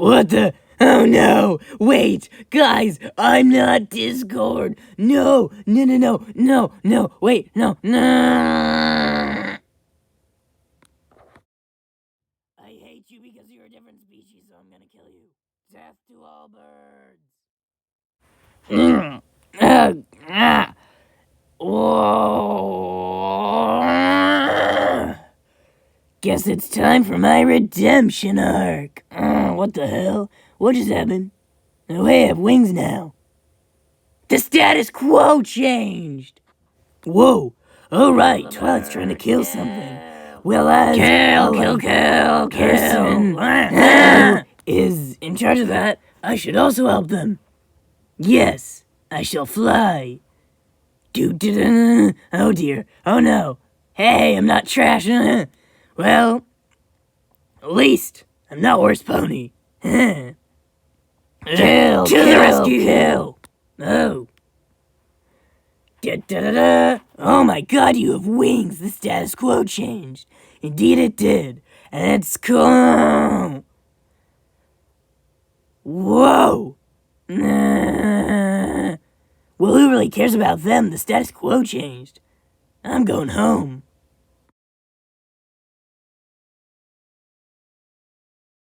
What the? Oh no! Wait! Guys, I'm not Discord! No! Wait, no! I hate you because you're a different species, so I'm gonna kill you. Death to all birds! Whoa. Guess it's time for my redemption arc. What the hell? What just happened? Oh, hey, I have wings now. The status quo changed. Whoa. All right, Twilight's trying to kill something. Well, as kill person who is in charge of that, I should also help them. Yes, I shall fly. Oh dear. Oh no. Hey, I'm not trash. Well, at least I'm not worse pony. Kill, to the rescue. Kill. Oh. Oh my god, you have wings. The status quo changed. Indeed it did. And it's cool. Whoa. Well, who really cares about them? The status quo changed. I'm going home.